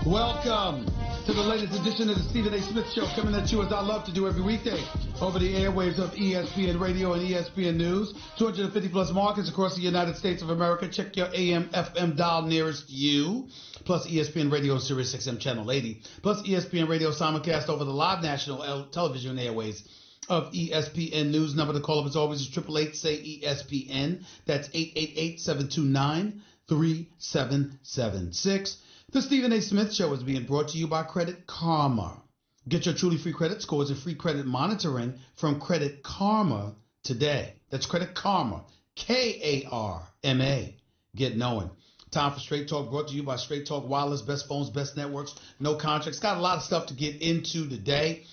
Welcome to the latest edition of the Stephen A. Smith Show, coming at you as I love to do every weekday over the airwaves of ESPN Radio and ESPN News. 250 plus markets across the United States of America. Check your AM, FM dial nearest you. Plus ESPN Radio Sirius XM Channel 80. Plus ESPN Radio simulcast over the live national television airways of ESPN News. Number to call up as always is 888-SAY-ESPN. That's 888-729-3776. The Stephen A. Smith Show is being brought to you by Credit Karma. Get your truly free credit scores and free credit monitoring from Credit Karma today. That's Credit Karma, K-A-R-M-A. Get knowing. Time for Straight Talk, brought to you by Straight Talk Wireless, best phones, best networks, no contracts. Got a lot of stuff to get into today.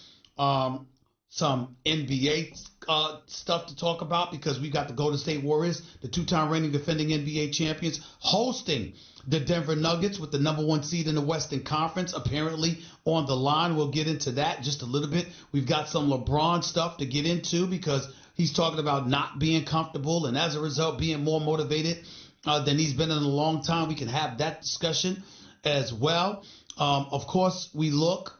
Some NBA stuff to talk about because we got the Golden State Warriors, the two-time reigning defending NBA champions, hosting the Denver Nuggets with the #1 seed in the Western Conference, apparently on the line. We'll get into that just a little bit. We've got some LeBron stuff to get into because he's talking about not being comfortable and as a result being more motivated than he's been in a long time. We can have that discussion as well. Of course, we look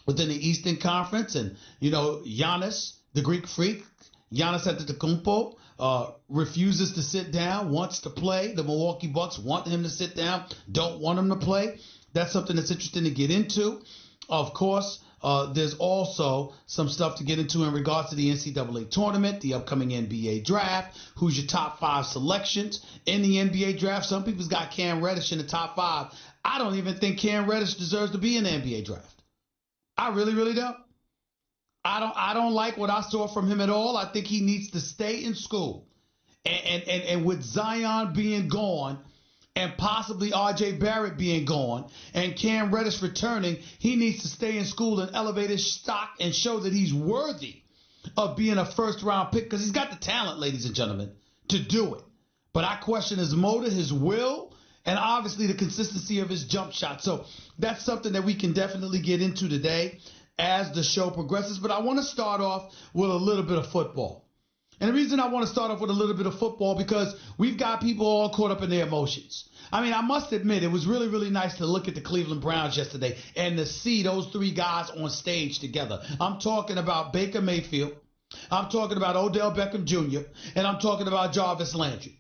within the Eastern Conference and, Giannis, the Greek freak, Giannis Antetokounmpo, refuses to sit down, wants to play. The Milwaukee Bucks want him to sit down, don't want him to play. That's something that's interesting to get into. Of course, there's also some stuff to get into in regards to the NCAA tournament, the upcoming NBA draft, who's your top 5 selections in the NBA draft. Some people's got Cam Reddish in the top 5. I don't even think Cam Reddish deserves to be in the NBA draft. I really, really don't. I don't like what I saw from him at all. I think he needs to stay in school. And with Zion being gone and possibly RJ Barrett being gone and Cam Reddish returning, he needs to stay in school and elevate his stock and show that he's worthy of being a first-round pick because he's got the talent, ladies and gentlemen, to do it. But I question his motive, his will, and obviously the consistency of his jump shot. So that's something that we can definitely get into today as the show progresses. But I want to start off with a little bit of football. And the reason I want to start off with a little bit of football because we've got people all caught up in their emotions. I mean, I must admit, it was really, really nice to look at the Cleveland Browns yesterday and to see those 3 guys on stage together. I'm talking about Baker Mayfield. I'm talking about Odell Beckham Jr. And I'm talking about Jarvis Landry.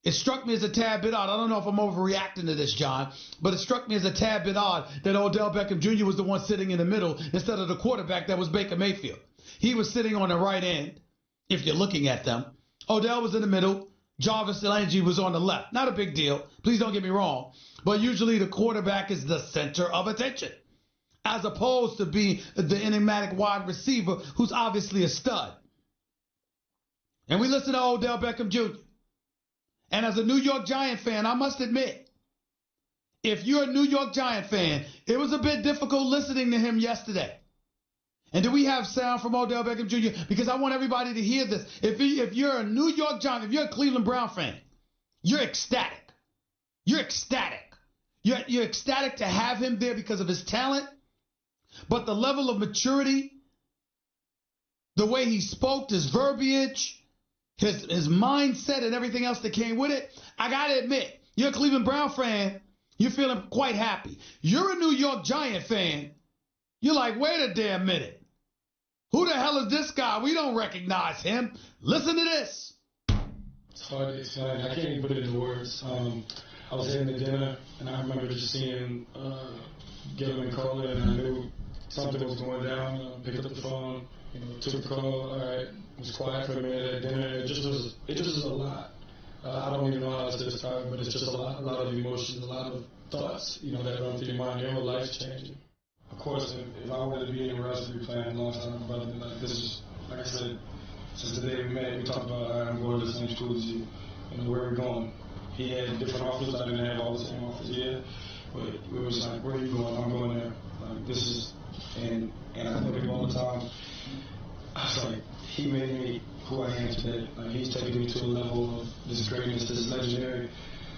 It struck me as a tad bit odd. I don't know if I'm overreacting to this, John, but it struck me as a tad bit odd that Odell Beckham Jr. was the one sitting in the middle instead of the quarterback that was Baker Mayfield. He was sitting on the right end, if you're looking at them. Odell was in the middle. Jarvis Landry was on the left. Not a big deal. Please don't get me wrong. But usually the quarterback is the center of attention, as opposed to being the enigmatic wide receiver who's obviously a stud. And we listen to Odell Beckham Jr. And as a New York Giant fan, I must admit, if you're a New York Giant fan, it was a bit difficult listening to him yesterday. And do we have sound from Odell Beckham Jr.? Because I want everybody to hear this. If you're a New York Giant, if you're a Cleveland Brown fan, you're ecstatic. You're ecstatic. You're ecstatic to have him there because of his talent. But the level of maturity, the way he spoke, his verbiage, his mindset and everything else that came with it, I got to admit, you're a Cleveland Brown fan, you're feeling quite happy. You're a New York Giant fan, you're like, wait a damn minute. Who the hell is this guy? We don't recognize him. Listen to this. It's hard to explain. I can't even put it into words. I was having the dinner, and I remember just seeing Gilliam and Carla, and I knew something was going down. Picked up the phone, took the call. All right, it was quiet for a minute at dinner. It just was a lot. I don't even know how else to describe it, but it's just a lot of emotions, a lot of thoughts, that run through your mind. Your whole life's changing. Of course, if I were to be anywhere else, I'd be playing alongside my brother. Like, this is, like I said, since the day we met, we talked about, all right, I'm going to the same school as you. Where are we going? He had different offers. I didn't have all the same offers yet. But it was like, where are you going? I'm going there. Like, this is, and I tell people all the time, I was like, he made me who I am today. Like, he's taken me to a level of this greatness, this legendary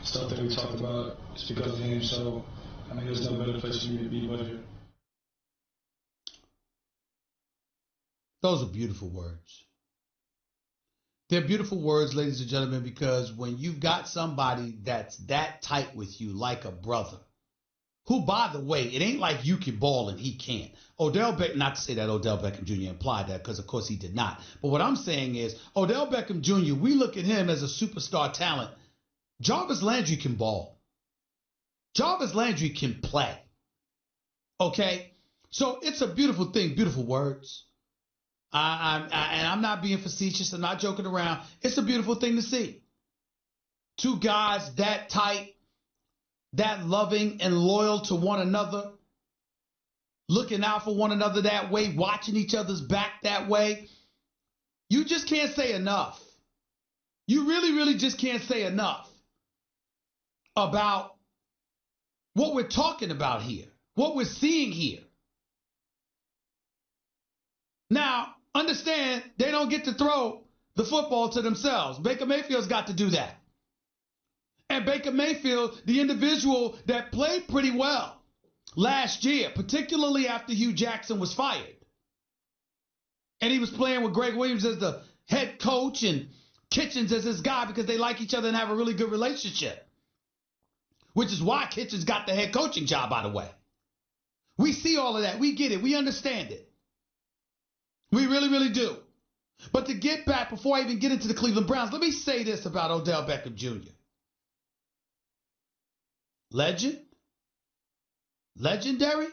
stuff that we talked about. It's because of him. So, I mean, there's no better place for me to be but here. Those are beautiful words. They're beautiful words, ladies and gentlemen, because when you've got somebody that's that tight with you, like a brother, who, by the way, it ain't like you can ball and he can't. Odell Beckham, not to say that Odell Beckham Jr. implied that, because of course he did not. But what I'm saying is, Odell Beckham Jr., we look at him as a superstar talent. Jarvis Landry can ball. Jarvis Landry can play. Okay? So it's a beautiful thing, beautiful words. And I'm not being facetious, I'm not joking around. It's a beautiful thing to see. Two guys that tight, that loving and loyal to one another, looking out for one another that way, watching each other's back that way. You just can't say enough. You really, really just can't say enough about what we're talking about here, what we're seeing here. Now, understand, they don't get to throw the football to themselves. Baker Mayfield's got to do that. And Baker Mayfield, the individual that played pretty well last year, particularly after Hugh Jackson was fired. And he was playing with Greg Williams as the head coach and Kitchens as his guy because they like each other and have a really good relationship. Which is why Kitchens got the head coaching job, by the way. We see all of that. We get it. We understand it. We really, really do. But to get back, before I even get into the Cleveland Browns, let me say this about Odell Beckham Jr. Legend? Legendary?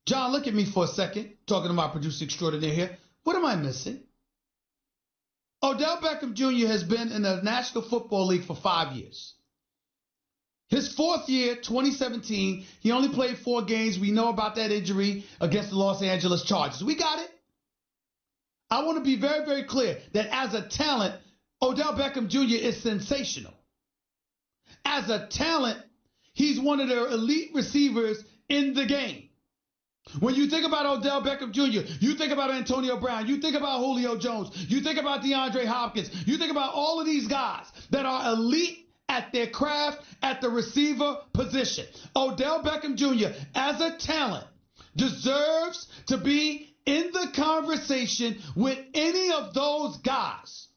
John, look at me for a second, talking to my producer extraordinaire here. What am I missing? Odell Beckham Jr. has been in the National Football League for 5 years. His fourth year, 2017, he only played 4 games. We know about that injury against the Los Angeles Chargers. We got it. I want to be very, very clear that as a talent, Odell Beckham Jr. is sensational. As a talent, he's one of the elite receivers in the game. When you think about Odell Beckham Jr., you think about Antonio Brown, you think about Julio Jones, you think about DeAndre Hopkins, you think about all of these guys that are elite at their craft at the receiver position. Odell Beckham Jr., as a talent, deserves to be in the conversation with any of those guys.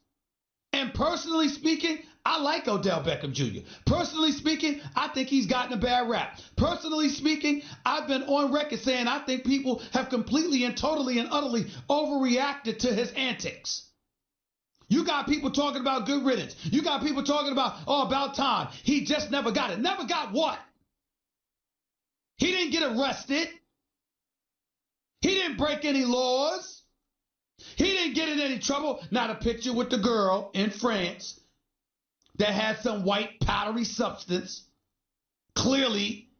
And personally speaking, I like Odell Beckham Jr. Personally speaking, I think he's gotten a bad rap. Personally speaking, I've been on record saying I think people have completely and totally and utterly overreacted to his antics. You got people talking about good riddance. You got people talking about, oh, about time. He just never got it. Never got what? He didn't get arrested. He didn't break any laws. He didn't get in any trouble. Not a picture with the girl in France that had some white powdery substance, clearly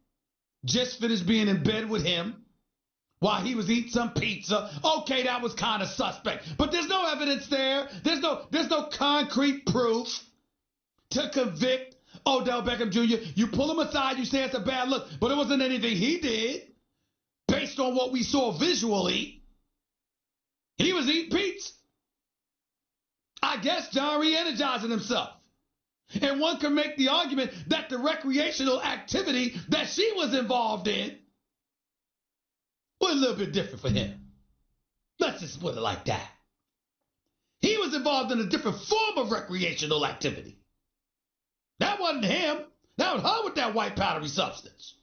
just finished being in bed with him while he was eating some pizza. Okay, that was kind of suspect. But there's no evidence there. There's no concrete proof to convict Odell Beckham Jr. You pull him aside, you say it's a bad look, but it wasn't anything he did based on what we saw visually. He was eating pizza. I guess John re-energizing himself. And one can make the argument that the recreational activity that she was involved in was a little bit different for him. Let's just put it like that. He was involved in a different form of recreational activity. That wasn't him. That was her with that white powdery substance.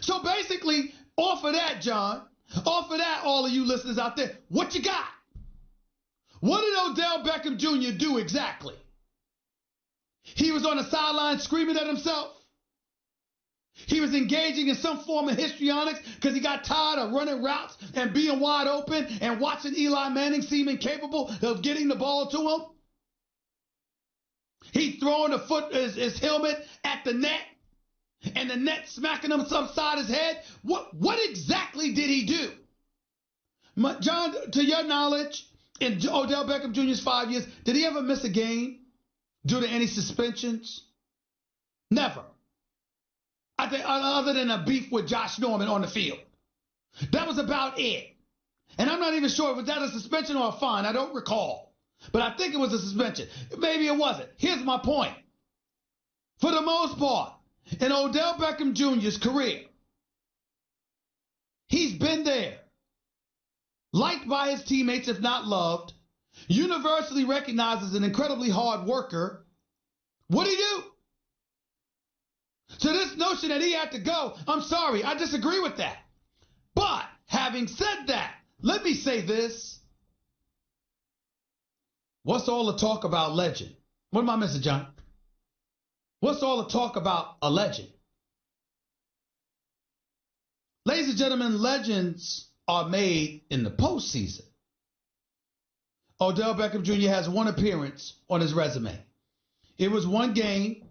So basically, off of that, John, off of that, all of you listeners out there, what you got? What did Odell Beckham Jr. do exactly? He was on the sideline screaming at himself. He was engaging in some form of histrionics because he got tired of running routes and being wide open and watching Eli Manning seem incapable of getting the ball to him. He throwing his helmet at the net and the net smacking him upside his head. What exactly did he do? John, to your knowledge, in Odell Beckham Jr.'s 5 years, did he ever miss a game due to any suspensions? Never. I think other than a beef with Josh Norman on the field. That was about it. And I'm not even sure, was that a suspension or a fine? I don't recall. But I think it was a suspension. Maybe it wasn't. Here's my point. For the most part, in Odell Beckham Jr.'s career, he's been there. Liked by his teammates, if not loved. Universally recognized as an incredibly hard worker. What did he do? So this notion notion that he had to go, I'm sorry, I disagree with that. But having said that, let me say this. What's all the talk about legend? What am I missing, John? What's all the talk about a legend? Ladies and gentlemen, legends are made in the postseason. Odell Beckham Jr. has one appearance on his resume. It was one game.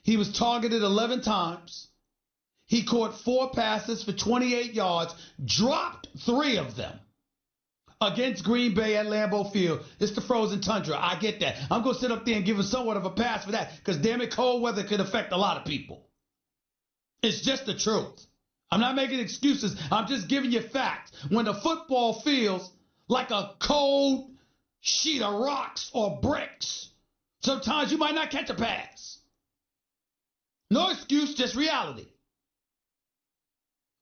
He was targeted 11 times. He caught 4 passes for 28 yards, dropped 3 of them against Green Bay at Lambeau Field. It's the frozen tundra. I get that. I'm going to sit up there and give him somewhat of a pass for that because, damn it, cold weather could affect a lot of people. It's just the truth. I'm not making excuses. I'm just giving you facts. When the football feels like a cold sheet of rocks or bricks, sometimes you might not catch a pass. No excuse, just reality.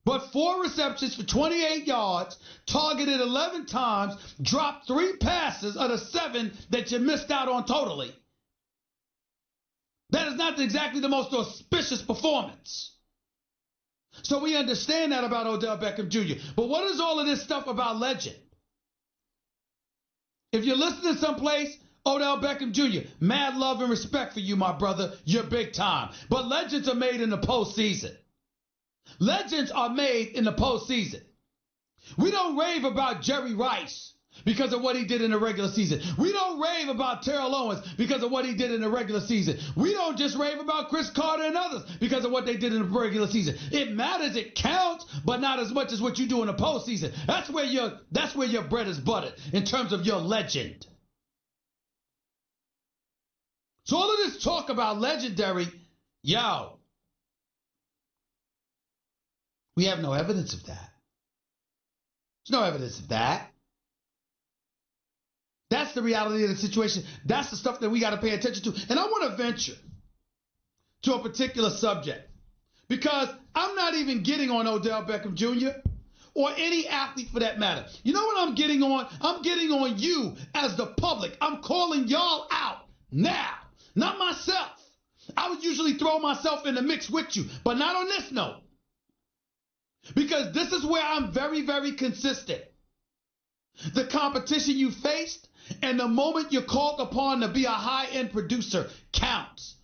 But 4 receptions for 28 yards, targeted 11 times, dropped 3 passes of the 7 that you missed out on totally. That is not exactly the most auspicious performance. So we understand that about Odell Beckham Jr. But what is all of this stuff about legend? If you're listening someplace, Odell Beckham Jr., mad love and respect for you, my brother. You're big time. But legends are made in the postseason. Legends are made in the postseason. We don't rave about Jerry Rice because of what he did in the regular season. We don't rave about Terrell Owens because of what he did in the regular season. We don't just rave about Chris Carter and others because of what they did in the regular season. It matters, it counts, but not as much as what you do in the postseason. That's where your bread is buttered in terms of your legend. So all of this talk about legendary, yo, we have no evidence of that. There's no evidence of that. That's the reality of the situation. That's the stuff that we got to pay attention to. And I want to venture to a particular subject because I'm not even getting on Odell Beckham Jr. or any athlete for that matter. You know what I'm getting on? I'm getting on you as the public. I'm calling y'all out now, not myself. I would usually throw myself in the mix with you, but not on this note. Because this is where I'm very, very consistent. The competition you faced and the moment you're called upon to be a high-end producer counts.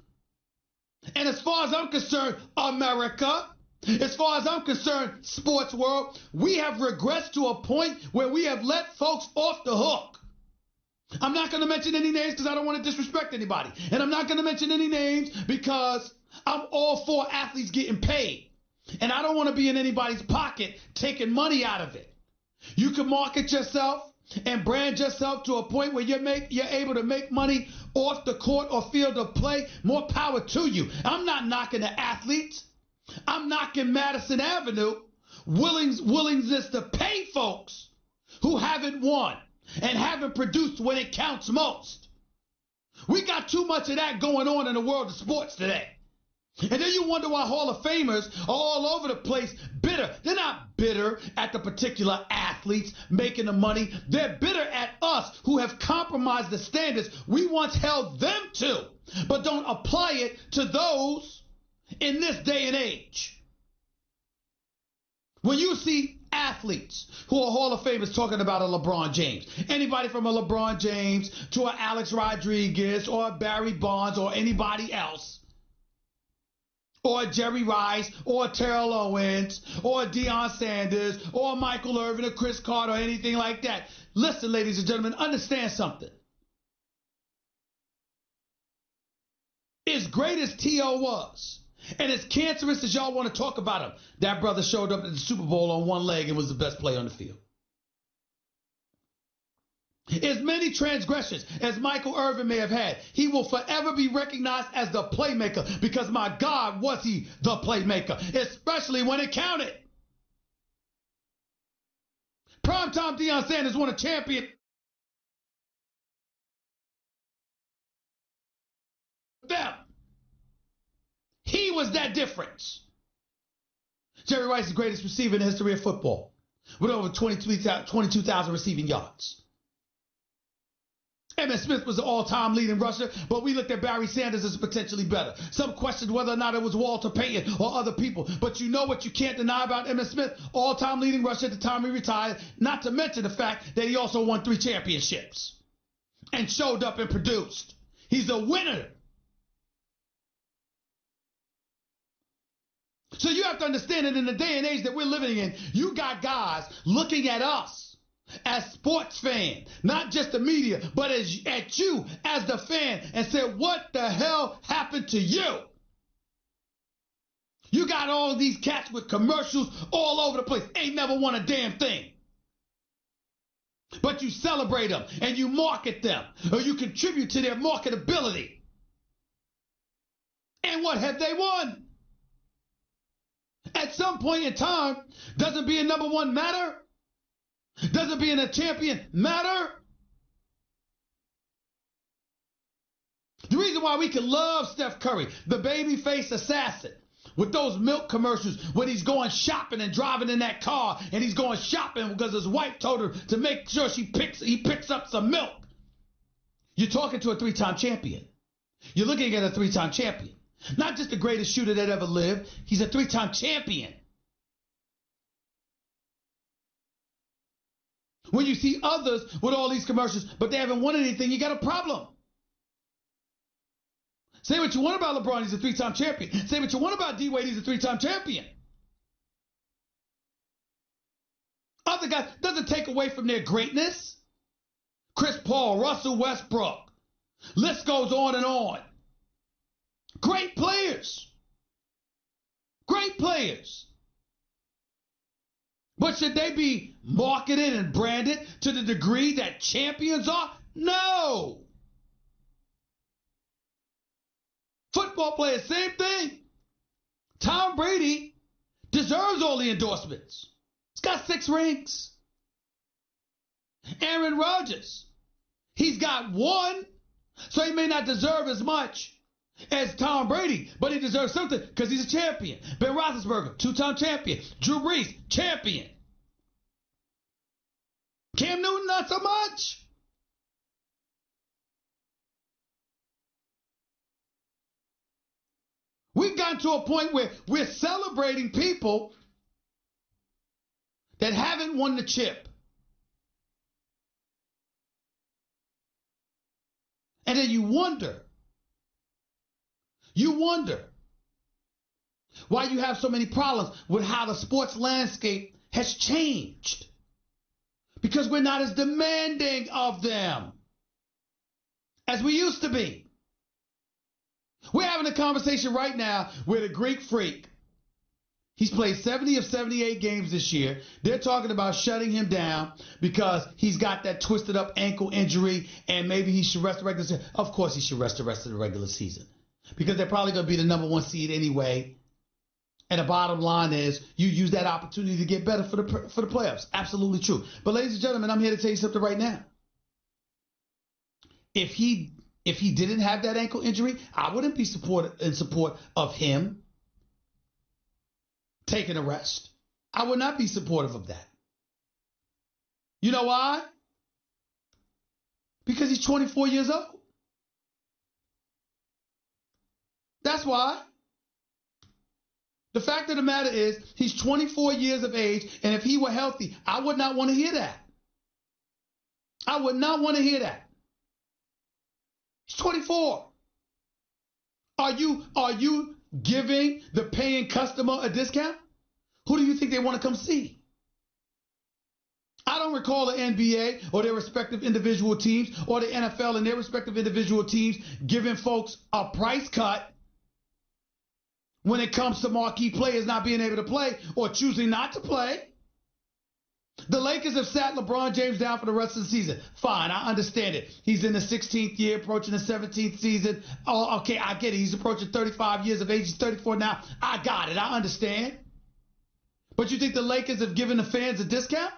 And as far as I'm concerned, America, as far as I'm concerned, sports world, we have regressed to a point where we have let folks off the hook. I'm not going to mention any names because I don't want to disrespect anybody. And I'm not going to mention any names because I'm all for athletes getting paid. And I don't want to be in anybody's pocket taking money out of it. You can market yourself and brand yourself to a point where you're able to make money off the court or field of play. More power to you. I'm not knocking the athletes. I'm knocking Madison Avenue willingness to pay folks who haven't won and haven't produced when it counts most. We got too much of that going on in the world of sports today. And then you wonder why Hall of Famers are all over the place bitter. They're not bitter at the particular athletes making the money. They're bitter at us who have compromised the standards we once held them to, but don't apply it to those in this day and age. When you see athletes who are Hall of Famers talking about a LeBron James, anybody from a LeBron James to an Alex Rodriguez or a Barry Bonds or anybody else, or Jerry Rice, or Terrell Owens, or Deion Sanders, or Michael Irvin, or Chris Carter, or anything like that. Listen, ladies and gentlemen, understand something. As great as T.O. was, and as cancerous as y'all want to talk about him, that brother showed up at the Super Bowl on one leg and was the best player on the field. As many transgressions as Michael Irvin may have had, he will forever be recognized as the playmaker because, my God, was he the playmaker, especially when it counted. Primetime Deion Sanders won a champion. Them. He was that difference. Jerry Rice is the greatest receiver in the history of football with over 22,000 receiving yards. Emmitt Smith was the all-time leading rusher, but we looked at Barry Sanders as potentially better. Some questioned whether or not it was Walter Payton or other people. But you know what you can't deny about Emmitt Smith? All-time leading rusher at the time he retired, not to mention the fact that he also won 3 championships and showed up and produced. He's a winner. So you have to understand that in the day and age that we're living in, you got guys looking at us as sports fans, not just the media, but at you as the fan, and said, what the hell happened to you? You got all these cats with commercials all over the place, ain't never won a damn thing. But you celebrate them and you market them, or you contribute to their marketability. And what have they won? At some point in time, doesn't being number one matter? Doesn't being a champion matter? The reason why we can love Steph Curry, the babyface assassin, with those milk commercials when he's going shopping and driving in that car, and he's going shopping because his wife told her to make sure he picks up some milk. You're talking to a 3-time champion. You're looking at a 3-time champion. Not just the greatest shooter that ever lived. He's a 3-time champion. When you see others with all these commercials, but they haven't won anything, you got a problem. Say what you want about LeBron, he's a 3-time champion. Say what you want about D-Wade, he's a 3-time champion. Other guys, doesn't take away from their greatness. Chris Paul, Russell Westbrook. List goes on and on. Great players. Great players. But should they be marketed and branded to the degree that champions are? No. Football players, same thing. Tom Brady deserves all the endorsements. He's got 6 rings. Aaron Rodgers, he's got 1, so he may not deserve as much as Tom Brady, but he deserves something because he's a champion. Ben Roethlisberger, 2-time champion. Drew Brees, champion. Cam Newton, not so much. We've gotten to a point where we're celebrating people that haven't won the chip. And then you wonder why you have so many problems with how the sports landscape has changed. Because we're not as demanding of them as we used to be. We're having a conversation right now with a Greek freak. He's played 70 of 78 games this year. They're talking about shutting him down because he's got that twisted up ankle injury and maybe he should rest the regular season. Of course he should rest the rest of the regular season because they're probably going to be the number 1 seed anyway. And the bottom line is you use that opportunity to get better for the playoffs. Absolutely true. But ladies and gentlemen, I'm here to tell you something right now. If he didn't have that ankle injury, I wouldn't be in support of him taking a rest. I would not be supportive of that. You know why? Because he's 24 years old. That's why. The fact of the matter is he's 24 years of age, and if he were healthy, I would not want to hear that. I would not want to hear that. He's 24. Are you giving the paying customer a discount? Who do you think they want to come see? I don't recall the NBA or their respective individual teams or the NFL and their respective individual teams giving folks a price cut when it comes to marquee players not being able to play or choosing not to play. The Lakers have sat LeBron James down for the rest of the season. Fine, I understand it. He's in the 16th year, approaching the 17th season. Oh, okay, I get it. He's approaching 35 years of age. He's 34 now. I got it. I understand. But you think the Lakers have given the fans a discount?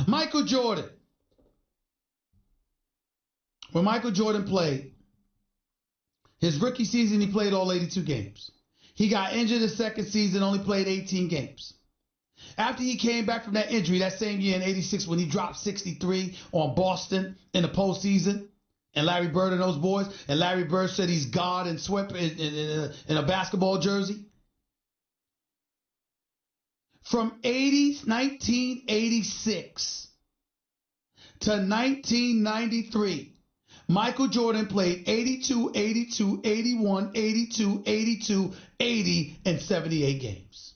Michael Jordan. When Michael Jordan played, his rookie season, he played all 82 games. He got injured his second season, only played 18 games. After he came back from that injury that same year in 86 when he dropped 63 on Boston in the postseason, and Larry Bird and those boys, and Larry Bird said he's God and swept in a basketball jersey. From 1986 to 1993, Michael Jordan played 82, 82, 81, 82, 82, 80, and 78 games.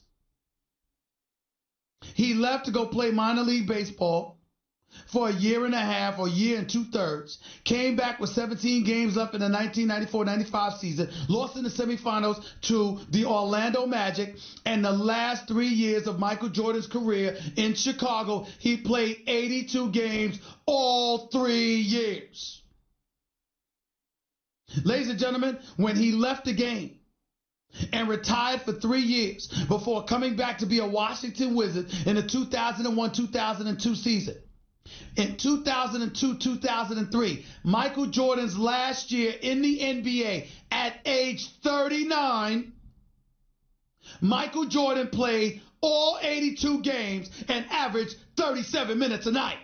He left to go play minor league baseball for a year and a half or year and 2/3, came back with 17 games left in the 1994-95 season, lost in the semifinals to the Orlando Magic, and the last 3 years of Michael Jordan's career in Chicago, he played 82 games all 3 years. Ladies and gentlemen, when he left the game and retired for 3 years before coming back to be a Washington Wizard in the 2001-2002 season, in 2002-2003, Michael Jordan's last year in the NBA at age 39, Michael Jordan played all 82 games and averaged 37 minutes a night.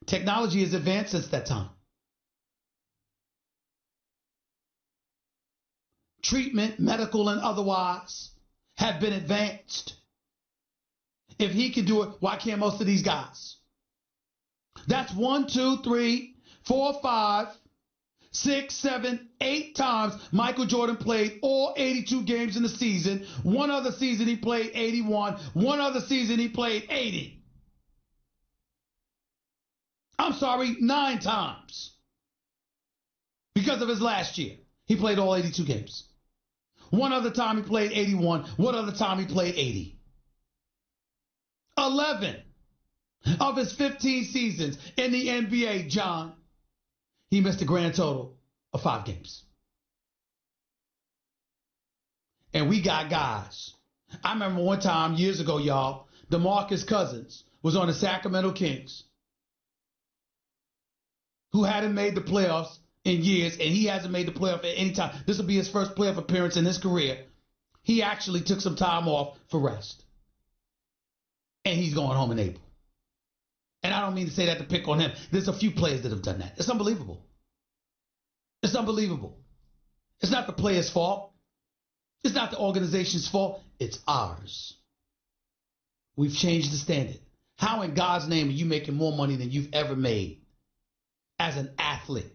Technology has advanced since that time. Treatment, medical and otherwise, have been advanced. If he can do it, why can't most of these guys? That's 1, 2, 3, 4, 5, 6, 7, 8 times Michael Jordan played all 82 games in the season. One other season he played 81. One other season he played 80. I'm sorry, 9 times. Because of his last year, he played all 82 games. One other time he played 81. One other time he played 80. 11 of his 15 seasons in the NBA, John, he missed a grand total of 5 games. And we got guys. I remember one time years ago, y'all, DeMarcus Cousins was on the Sacramento Kings, who hadn't made the playoffs in years, and he hasn't made the playoff at any time. This will be his first playoff appearance in his career. He actually took some time off for rest. And he's going home in April. And I don't mean to say that to pick on him. There's a few players that have done that. It's unbelievable. It's unbelievable. It's not the player's fault. It's not the organization's fault. It's ours. We've changed the standard. How in God's name are you making more money than you've ever made as an athlete?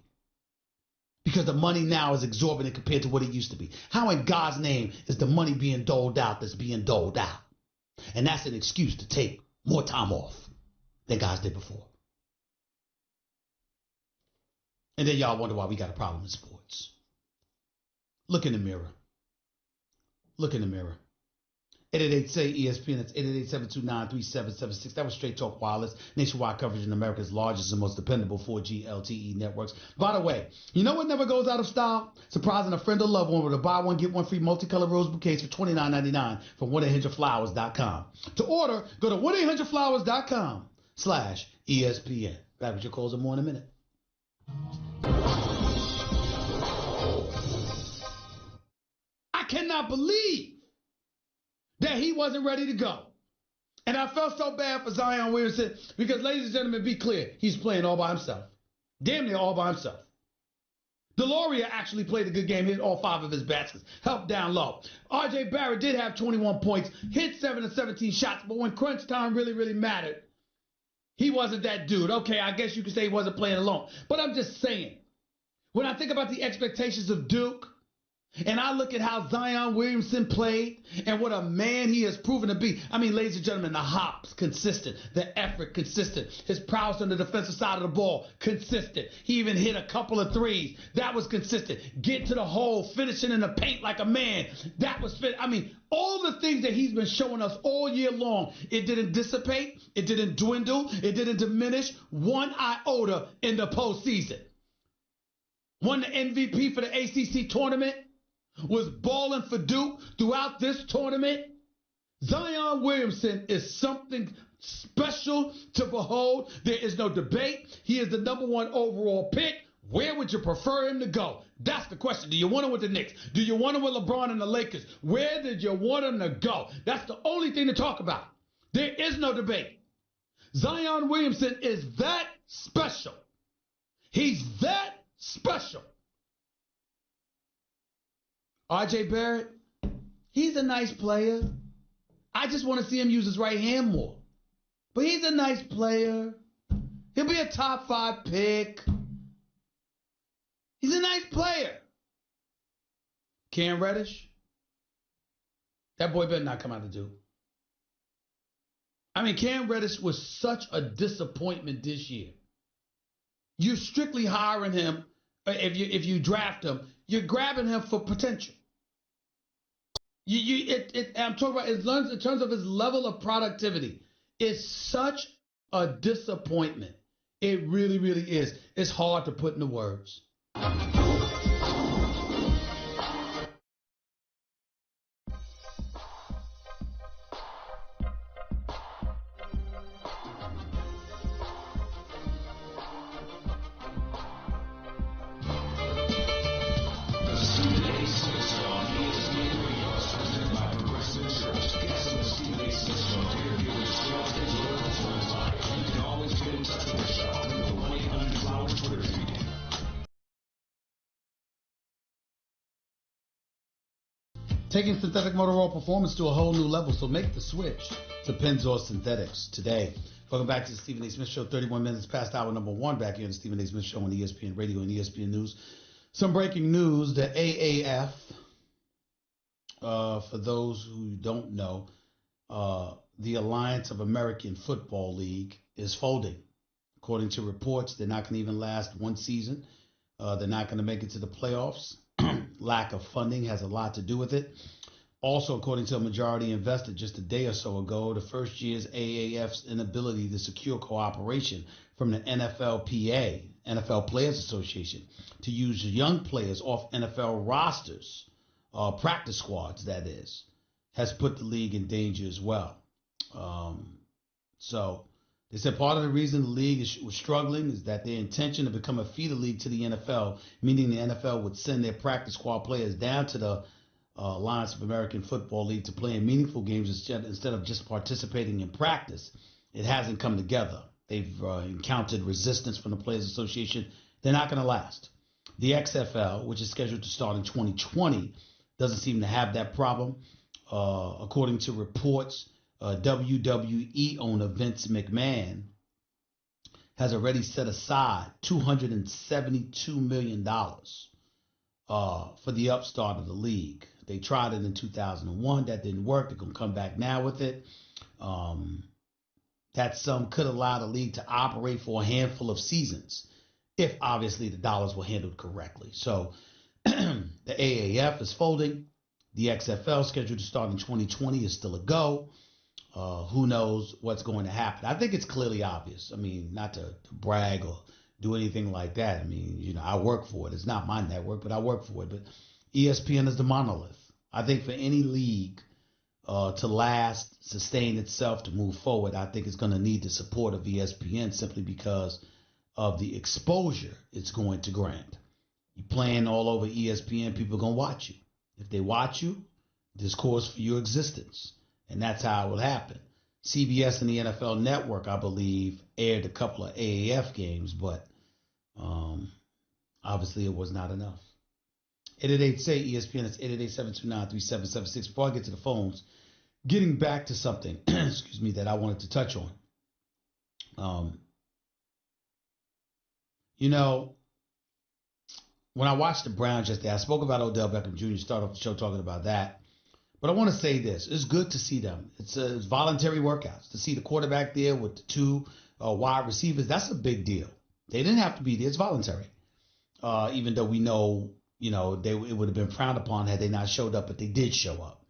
Because the money now is exorbitant compared to what it used to be. How in God's name is the money being doled out that's being doled out? And that's an excuse to take more time off than guys did before. And then y'all wonder why we got a problem in sports. Look in the mirror. Look in the mirror. 888-SAY-ESPN. That's 888-729-3776. That was Straight Talk Wireless. Nationwide coverage in America's largest and most dependable 4G LTE networks. By the way, you know what never goes out of style? Surprising a friend or loved one with a buy one, get one free multicolored rose bouquets for $29.99 from 1-800-Flowers.com. To order, go to 1-800-Flowers.com/ESPN. Back with your calls in more in a minute. I cannot believe that he wasn't ready to go. And I felt so bad for Zion Williamson because, ladies and gentlemen, be clear, he's playing all by himself. Damn near all by himself. Deloria actually played a good game, hit all 5 of his baskets, helped down low. R.J. Barrett did have 21 points, hit 7 of 17 shots, but when crunch time really, really mattered, he wasn't that dude. Okay, I guess you could say he wasn't playing alone. But I'm just saying, when I think about the expectations of Duke, and I look at how Zion Williamson played and what a man he has proven to be. I mean, ladies and gentlemen, the hops, consistent. The effort, consistent. His prowess on the defensive side of the ball, consistent. He even hit a couple of threes. That was consistent. Get to the hole, finishing in the paint like a man. That was fit. I mean, all the things that he's been showing us all year long, it didn't dissipate. It didn't dwindle. It didn't diminish one iota in the postseason. Won the MVP for the ACC tournament. Was balling for Duke throughout this tournament. Zion Williamson is something special to behold. There is no debate. He is the #1 overall pick. Where would you prefer him to go? That's the question. Do you want him with the Knicks? Do you want him with LeBron and the Lakers? Where did you want him to go? That's the only thing to talk about. There is no debate. Zion Williamson is that special. He's that special. R.J. Barrett, he's a nice player. I just want to see him use his right hand more. But he's a nice player. He'll be a top 5 pick. He's a nice player. Cam Reddish, that boy better not come out of Duke. I mean, Cam Reddish was such a disappointment this year. You're strictly hiring him. If you draft him, you're grabbing him for potential. I'm talking about in terms of his level of productivity. It's such a disappointment. It really, really is. It's hard to put into words. Taking synthetic motor oil performance to a whole new level, so make the switch to Pennzoil Synthetics today. Welcome back to the Stephen A. Smith Show, 31 minutes past hour number 1, back here on the Stephen A. Smith Show on ESPN Radio and ESPN News. Some breaking news, the AAF, for those who don't know, the Alliance of American Football League is folding. According to reports, they're not going to even last one season. They're not going to make it to the playoffs. Lack of funding has a lot to do with it. Also, according to a majority investor just a day or so ago, the first year's AAF's inability to secure cooperation from the NFLPA, NFL Players Association, to use young players off NFL rosters, practice squads, that is, has put the league in danger as well. So they said part of the reason the league was struggling is that their intention to become a feeder league to the NFL, meaning the NFL would send their practice squad players down to the Alliance of American Football League to play in meaningful games instead of just participating in practice. It hasn't come together. They've encountered resistance from the Players Association. They're not going to last. The XFL, which is scheduled to start in 2020, doesn't seem to have that problem. According to reports, WWE owner Vince McMahon has already set aside $272 million for the upstart of the league. They tried it in 2001. That didn't work. They're going to come back now with it. That sum could allow the league to operate for a handful of seasons, if obviously the dollars were handled correctly. So the AAF is folding. The XFL, scheduled to start in 2020, is still a go. Who knows what's going to happen? I think it's clearly obvious. I mean, not to brag or do anything like that. I mean, I work for it. It's not my network, but I work for it. But ESPN is the monolith. I think for any league to last, sustain itself, to move forward, I think it's going to need the support of ESPN simply because of the exposure it's going to grant. You're playing all over ESPN, people are going to watch you. If they watch you, there's cause for your existence. And that's how it will happen. CBS and the NFL Network, I believe, aired a couple of AAF games, but obviously it was not enough. 888-SAY-ESPN, it's 888-729-3776. Before I get to the phones, getting back to something, excuse me, that I wanted to touch on. When I watched the Browns yesterday, I spoke about Odell Beckham Jr., started off the show talking about that. But I want to say this. It's good to see them. It's voluntary workouts. To see the quarterback there with the two wide receivers, that's a big deal. They didn't have to be there. It's voluntary. Even though we know, it would have been frowned upon had they not showed up, but they did show up.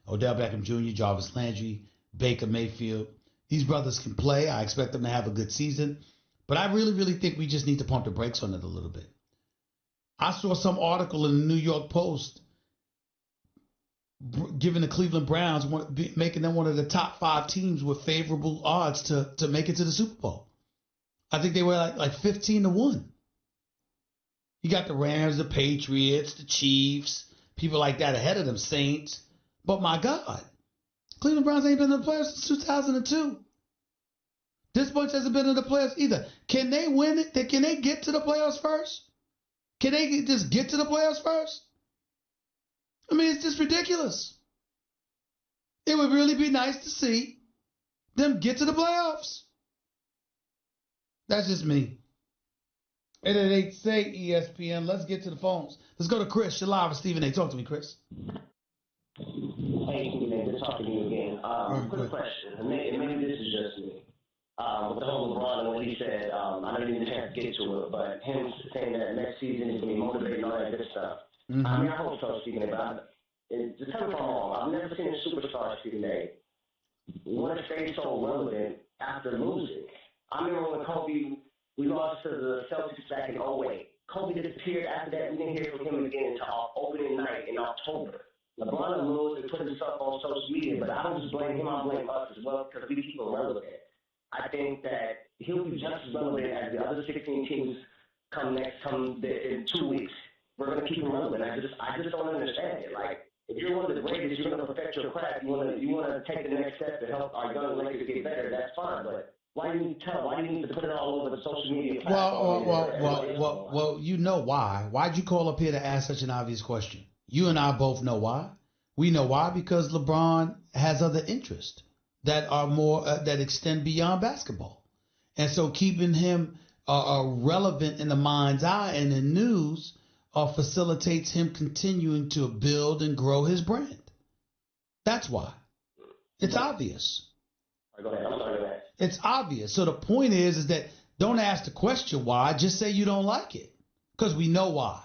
Odell Beckham Jr., Jarvis Landry, Baker Mayfield. These brothers can play. I expect them to have a good season. But I really, really think we just need to pump the brakes on it a little bit. I saw some article in the New York Post giving the Cleveland Browns, making them one of the top 5 teams with favorable odds to make it to the Super Bowl. I think they were like 15-1. You got the Rams, the Patriots, the Chiefs, people like that ahead of them, Saints. But my God, Cleveland Browns ain't been in the playoffs since 2002. This bunch hasn't been in the playoffs either. Can they win it? Can they get to the playoffs first? Can they just get to the playoffs first? I mean, it's just ridiculous. It would really be nice to see them get to the playoffs. That's just me. 888 say ESPN. Let's get to the phones. Let's go to Chris. You're live with Stephen A. Talk to me, Chris. Hey, Stephen A. Good talking to you again. Quick question, and maybe this is just me. With the whole LeBron and what he said, I didn't even have to get to it, but him saying that next season is going to be motivated and all that good stuff. Mm-hmm. I mean, I hope so, Stephen A. But just tell me if I'm wrong. I've never seen a superstar, Stephen A. want to stay so relevant after losing. I remember when Kobe, we lost to the Celtics back in 08. Kobe disappeared after that. We didn't hear from him again until our opening night in October. LeBron moves and put himself on social media, but I don't just blame him, I blame us as well because we keep him relevant. I think that he'll be just as relevant as the other 16 teams in 2 weeks. We're going to keep him relevant. I just don't understand it. Like, if you're one of the greatest, you're going to perfect your craft. You want to take the next step to help our young Lakers get better. That's fine, but why do you need to tell? Why do you need to put it all over the social media platform? Well, you know why. Why'd you call up here to ask such an obvious question? You and I both know why. We know why because LeBron has other interests that are more that extend beyond basketball, and so keeping him relevant in the mind's eye and in news facilitates him continuing to build and grow his brand. That's why. It's obvious. Go ahead. I'm sorry. It's obvious. So the point is that don't ask the question why. Just say you don't like it because we know why.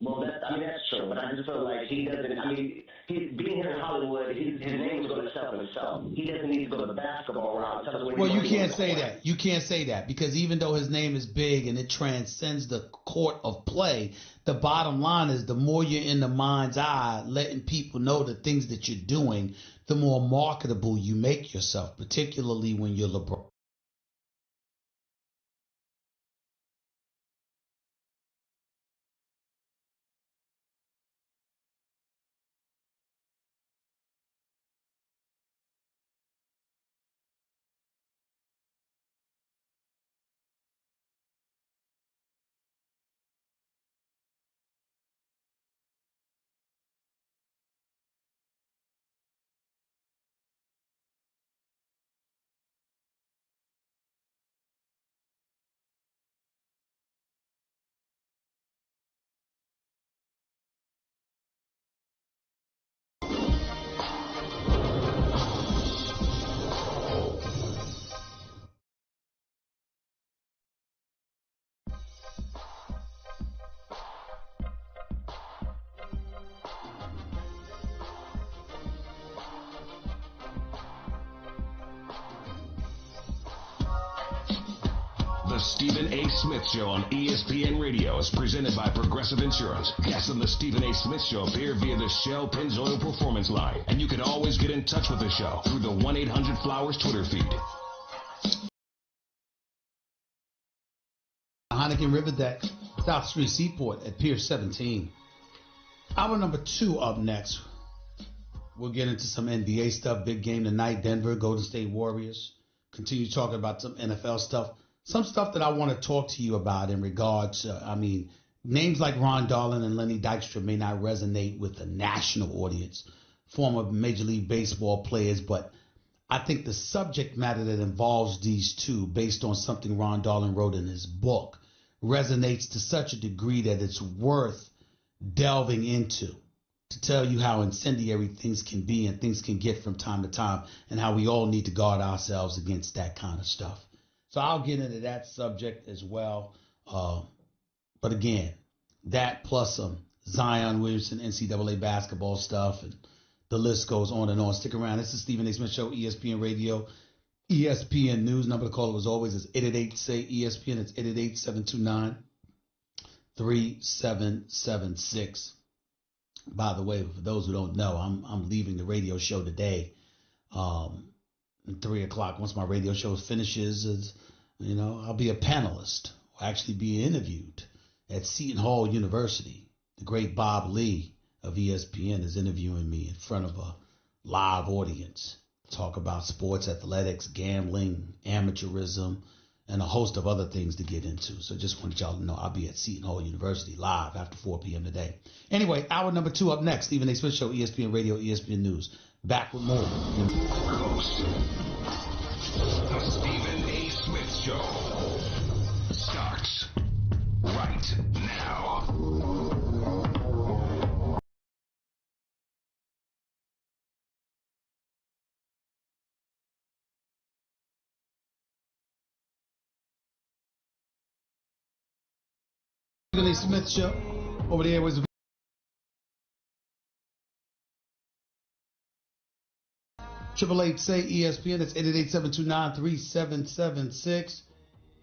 Well, that's true, but I just feel like he doesn't. I mean, being here in Hollywood, his name is going to sell himself. He doesn't need to go to the basketball route. Well, you can't say that. You can't say that because even though his name is big and it transcends the court of play, the bottom line is the more you're in the mind's eye, letting people know the things that you're doing, the more marketable you make yourself, particularly when you're LeBron. The Stephen A. Smith Show on ESPN Radio is presented by Progressive Insurance. Guests on the Stephen A. Smith Show appear via the Shell Pennzoil Performance Line. And you can always get in touch with the show through the 1-800-Flowers Twitter feed. Heineken River Deck, South Street Seaport at Pier 17. Hour number 2 up next. We'll get into some NBA stuff. Big game tonight, Denver, Golden State Warriors. Continue talking about some NFL stuff. Some stuff that I want to talk to you about in regards to, names like Ron Darling and Lenny Dykstra may not resonate with the national audience, former Major League Baseball players, but I think the subject matter that involves these two, based on something Ron Darling wrote in his book, resonates to such a degree that it's worth delving into to tell you how incendiary things can be and things can get from time to time and how we all need to guard ourselves against that kind of stuff. So I'll get into that subject as well. But again, that plus some Zion Williamson NCAA basketball stuff, and the list goes on and on. Stick around. This is Stephen A. Smith Show, ESPN Radio, ESPN News. Number to call, as always, is 888-SAY-ESPN. It's 888-729-3776. By the way, for those who don't know, I'm leaving the radio show today. 3 o'clock. Once my radio show finishes, I'll be a panelist. I'll actually be interviewed at Seton Hall University. The great Bob Lee of ESPN is interviewing me in front of a live audience. Talk about sports, athletics, gambling, amateurism, and a host of other things to get into. So just wanted y'all to know I'll be at Seton Hall University live after 4 p.m. today. Anyway, hour number 2 up next. Stephen A. Smith Show, ESPN Radio, ESPN News. Back with more. Host, the Stephen A. Smith Show starts right now. Stephen A. Smith Show over the airways. 888 say ESPN. That's 888-729-3776.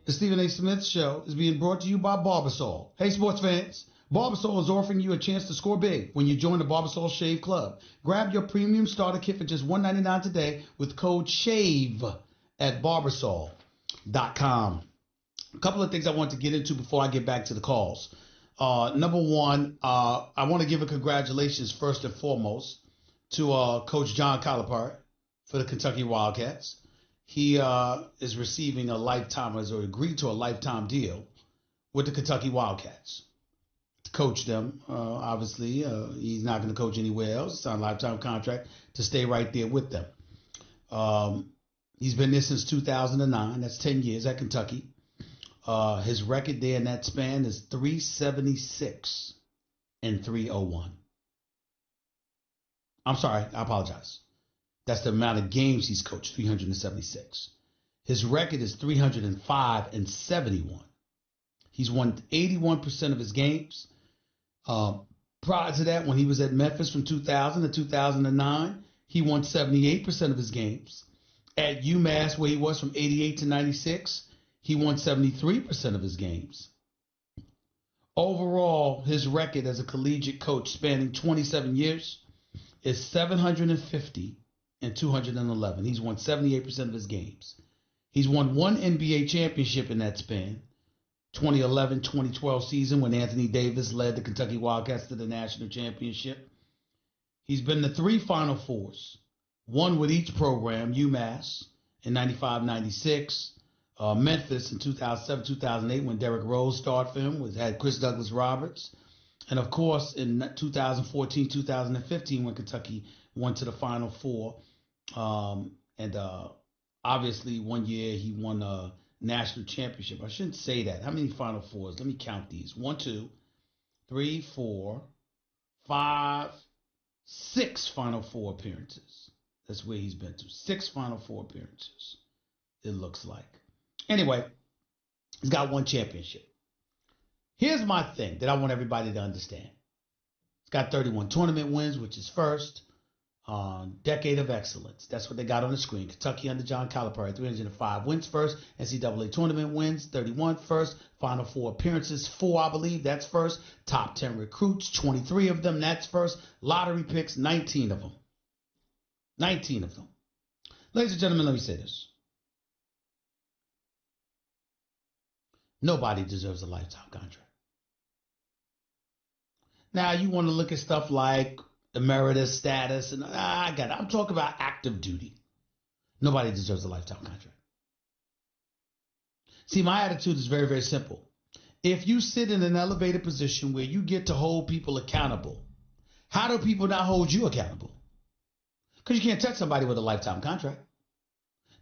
The Stephen A. Smith Show is being brought to you by Barbasol. Hey, sports fans. Barbasol is offering you a chance to score big when you join the Barbasol Shave Club. Grab your premium starter kit for just $1.99 today with code SHAVE at barbasol.com. A couple of things I want to get into before I get back to the calls. Number one, I want to give a congratulations first and foremost to Coach John Calipari for the Kentucky Wildcats. He is receiving a lifetime, or agreed to a lifetime deal with the Kentucky Wildcats to coach them. Obviously, he's not going to coach anywhere else. It's on a lifetime contract to stay right there with them. He's been there since 2009. That's 10 years at Kentucky. His record there in that span is 376 and 301. I'm sorry, I apologize. That's the amount of games he's coached, 376. His record is 305 and 71. He's won 81% of his games. Prior to that, when he was at Memphis from 2000 to 2009, he won 78% of his games. At UMass, where he was from 88 to 96, he won 73% of his games. Overall, his record as a collegiate coach spanning 27 years is 750 and 211. He's won 78% of his games. He's won one NBA championship in that span, 2011-2012 season when Anthony Davis led the Kentucky Wildcats to the national championship. He's been to 3 Final Fours, one with each program, UMass in 95-96, Memphis in 2007-2008 when Derrick Rose started for him, had Chris Douglas Roberts, and of course in 2014-2015 when Kentucky went to the Final Four, and obviously one year he won a national championship. I shouldn't say that. How many Final Fours? Let me count these. 1, 2, 3, 4, 5, 6 Final Four appearances. That's where he's been to. 6 Final Four appearances, it looks like. Anyway, he's got 1 championship. Here's my thing that I want everybody to understand. He's got 31 tournament wins, which is first. Decade of excellence. That's what they got on the screen. Kentucky under John Calipari, 305 wins first. NCAA tournament wins, 31 first. Final Four appearances, 4, I believe. That's first. Top 10 recruits, 23 of them. That's first. Lottery picks, 19 of them. 19 of them. Ladies and gentlemen, let me say this. Nobody deserves a lifetime contract. Now, you want to look at stuff like emeritus status, and I got it. I'm talking about active duty. Nobody deserves a lifetime contract. See, my attitude is very, very simple. If you sit in an elevated position where you get to hold people accountable, how do people not hold you accountable? Because you can't touch somebody with a lifetime contract.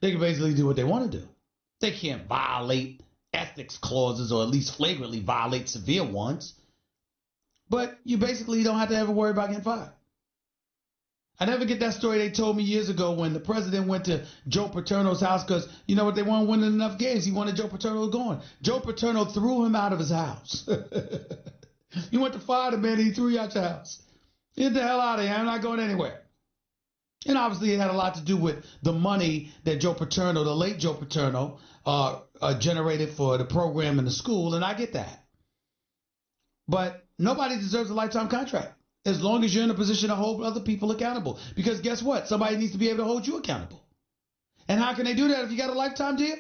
They can basically do what they want to do. They can't violate ethics clauses, or at least flagrantly violate severe ones. But you basically don't have to ever worry about getting fired. I never get that story they told me years ago when the president went to Joe Paterno's house because, you know what, they weren't winning enough games. He wanted Joe Paterno gone. Joe Paterno threw him out of his house. You went to fire the man and he threw you out your house. Get the hell out of here. I'm not going anywhere. And obviously it had a lot to do with the money that Joe Paterno, the late Joe Paterno, generated for the program in the school, and I get that. But nobody deserves a lifetime contract as long as you're in a position to hold other people accountable. Because guess what? Somebody needs to be able to hold you accountable. And how can they do that if you got a lifetime deal?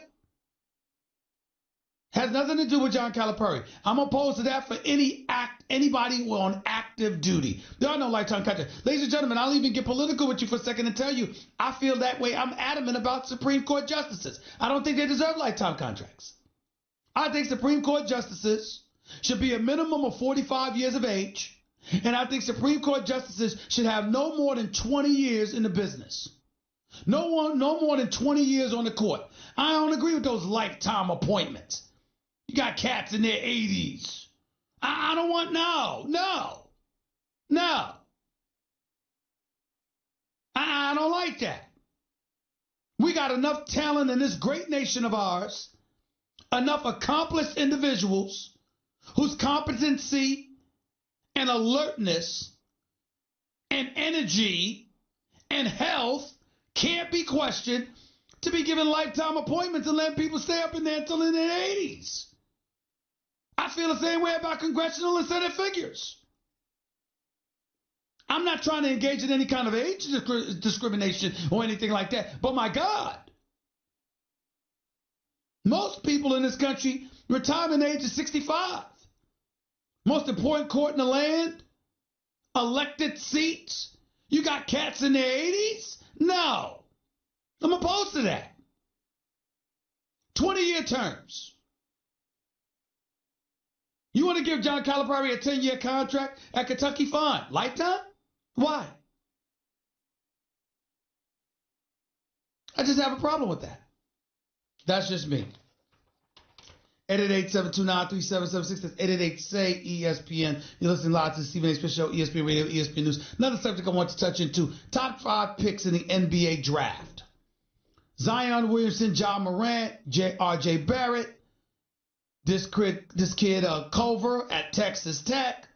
Has nothing to do with John Calipari. I'm opposed to that for anybody on active duty. There are no lifetime contracts. Ladies and gentlemen, I'll even get political with you for a second and tell you I feel that way. I'm adamant about Supreme Court justices. I don't think they deserve lifetime contracts. I think Supreme Court justices should be a minimum of 45 years of age, and I think Supreme Court justices should have no more than 20 years in the business. No more than 20 years on the court. I don't agree with those lifetime appointments. You got cats in their 80s. I don't want, no. I don't like that. We got enough talent in this great nation of ours, enough accomplished individuals whose competency and alertness and energy and health can't be questioned to be given lifetime appointments and letting people stay up in there until in their 80s. I feel the same way about congressional and Senate figures. I'm not trying to engage in any kind of age discrimination or anything like that, but my God, most people in this country, retirement age is 65. Most important court in the land, elected seats. You got cats in their 80s? No. I'm opposed to that. 20-year terms. You want to give John Calipari a 10-year contract at Kentucky? Fine. Lifetime? Why? I just have a problem with that. That's just me. 888-729-3776. That's 888-SAY-ESPN. You're listening live to the Stephen A. Smith Show, ESPN Radio, ESPN News. Another subject I want to touch into. Top 5 picks in the NBA draft. Zion Williamson, John Morant, R.J. Barrett. This kid Culver at Texas Tech.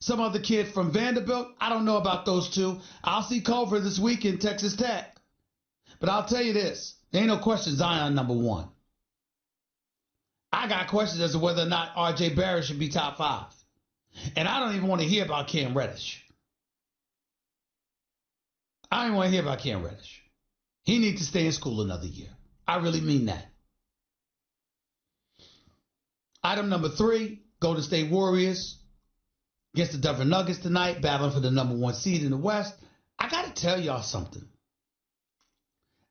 Some other kid from Vanderbilt. I don't know about those two. I'll see Culver this week in Texas Tech. But I'll tell you this. There ain't no question Zion number 1. I got questions as to whether or not R.J. Barrett should be top 5. And I don't even want to hear about Cam Reddish. I don't even want to hear about Cam Reddish. He needs to stay in school another year. I really mean that. Item number 3, Golden State Warriors against the Denver Nuggets tonight, battling for the number 1 seed in the West. I got to tell y'all something.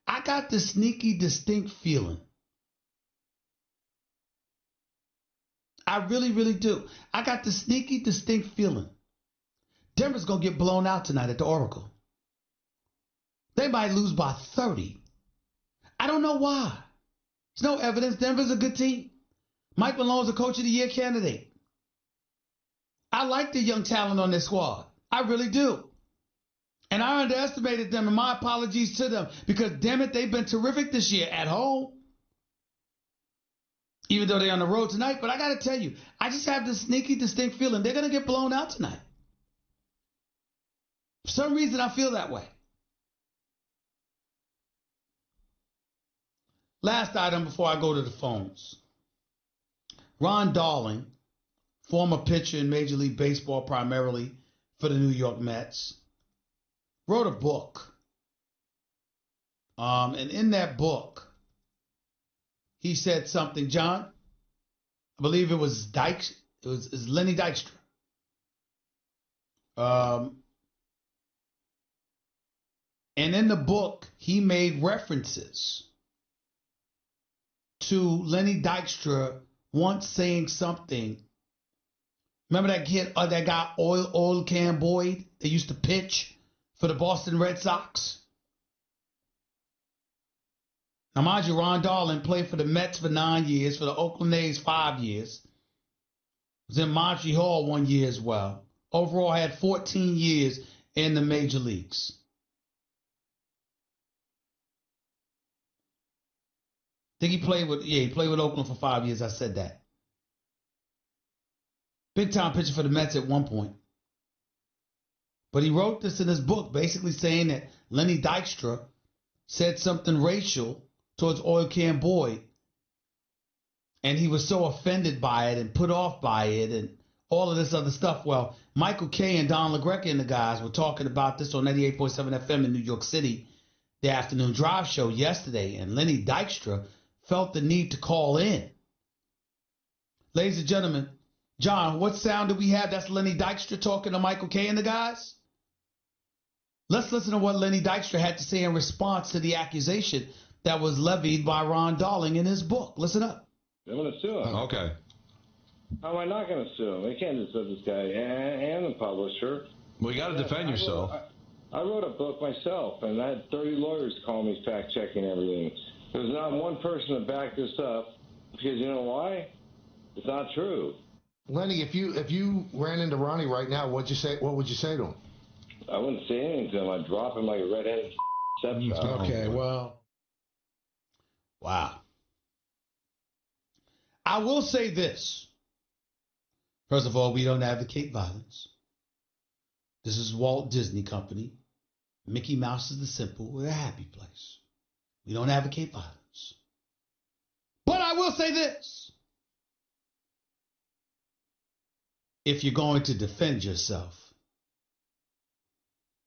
I got this sneaky, distinct feeling. I really, really do. I got this sneaky, distinct feeling. Denver's going to get blown out tonight at the Oracle. They might lose by 30. I don't know why. There's no evidence. Denver's a good team. Mike Malone's a Coach of the Year candidate. I like the young talent on this squad. I really do. And I underestimated them, and my apologies to them, because, damn it, they've been terrific this year at home. Even though they're on the road tonight. But I got to tell you, I just have this sneaky, distinct feeling they're going to get blown out tonight. For some reason, I feel that way. Last item before I go to the phones. Ron Darling, former pitcher in Major League Baseball primarily for the New York Mets, wrote a book. And in that book, he said something, John, I believe it was Lenny Dykstra. And in the book, he made references to Lenny Dykstra once saying something. Remember that kid, that guy, Oil Can Boyd, that used to pitch for the Boston Red Sox? Now, mind you, Ron Darling played for the Mets for 9 years, for the Oakland A's 5 years. Was in Montreal 1 year as well. Overall, had 14 years in the major leagues. I think he played with Oakland for 5 years. I said that. Big time pitcher for the Mets at one point. But he wrote this in his book, basically saying that Lenny Dykstra said something racial towards Oil Can Boyd, and he was so offended by it and put off by it and all of this other stuff. Well, Michael Kay and Don LaGreca and the guys were talking about this on 98.7 FM in New York City, the afternoon drive show yesterday, and Lenny Dykstra felt the need to call in Ladies and gentlemen, John, what sound do we have? That's Lenny Dykstra talking to Michael Kay and the guys. Let's listen to what Lenny Dykstra had to say in response to the accusation that was levied by Ron Darling in his book. Listen up. I'm going to sue him. Okay. How am I not going to sue him? I can't just sue this guy and the publisher. Well, you got to defend yourself. I wrote a book myself, and I had 30 lawyers call me fact-checking everything. There's not one person to back this up, because you know why? It's not true. Lenny, if you ran into Ronnie right now, what would you say to him? I wouldn't say anything to him. I'd drop him like a red-headed stepchild. Okay, well. Wow. I will say this. First of all, we don't advocate violence. This is Walt Disney Company. Mickey Mouse is the simple. We're a happy place. We don't advocate violence. But I will say this. If you're going to defend yourself,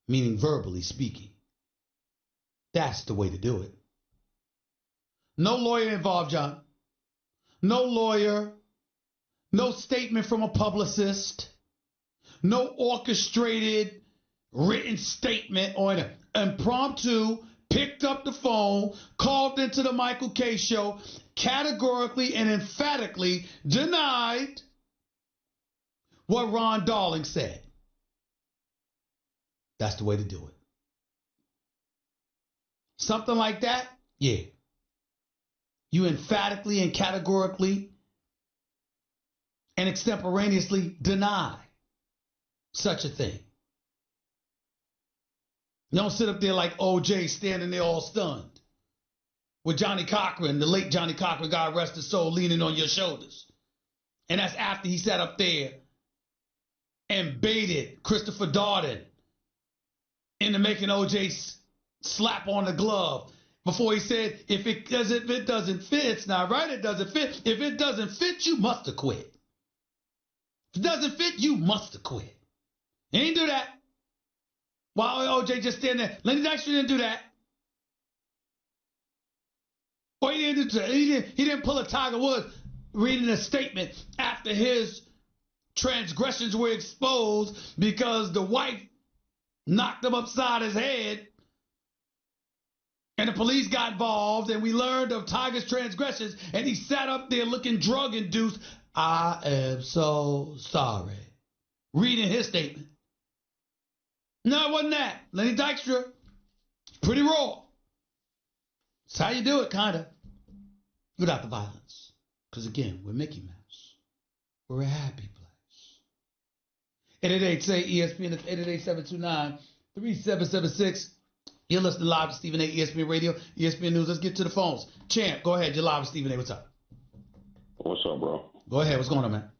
meaning verbally speaking, that's the way to do it. No lawyer involved, John. No lawyer. No statement from a publicist. No orchestrated written statement or an impromptu, picked up the phone, called into the Michael Kay show, categorically and emphatically denied what Ron Darling said. That's the way to do it. Something like that, yeah. You emphatically and categorically and extemporaneously deny such a thing. You don't sit up there like OJ standing there all stunned with Johnny Cochran, the late Johnny Cochran, God rest his soul, leaning on your shoulders. And that's after he sat up there and baited Christopher Darden into making OJ slap on the glove before he said, if it doesn't fit, it's not right, it doesn't fit. If it doesn't fit, you must have quit. If it doesn't fit, you must have quit. He didn't do that. While OJ just standing there, Lenny Dykstra didn't do that. Or he didn't pull a Tiger Woods reading a statement after his transgressions were exposed because the wife knocked him upside his head and the police got involved and we learned of Tiger's transgressions and he sat up there looking drug-induced. I am so sorry. Reading his statement. No, it wasn't that. Lenny Dykstra, pretty raw. That's how you do it, kind of. Without the violence. Because again, we're Mickey Mouse. We're a happy place. 888-SAY-ESPN. It's 888-729-3776. You're listening live to Stephen A. ESPN Radio, ESPN News. Let's get to the phones. Champ, go ahead. You're live with Stephen A. What's up? What's up, bro? Go ahead. What's going on, man?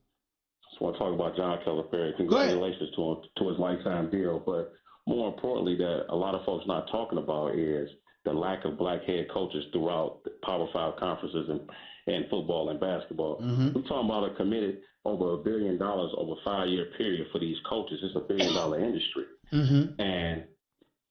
Just want to talk about John Calipari. Congratulations to him to his lifetime deal. But more importantly, that a lot of folks not talking about is the lack of black head coaches throughout the Power 5 conferences and football and basketball. Mm-hmm. We're talking about a committed over $1 billion over a 5-year period for these coaches. It's a $1 billion industry. Mm-hmm. And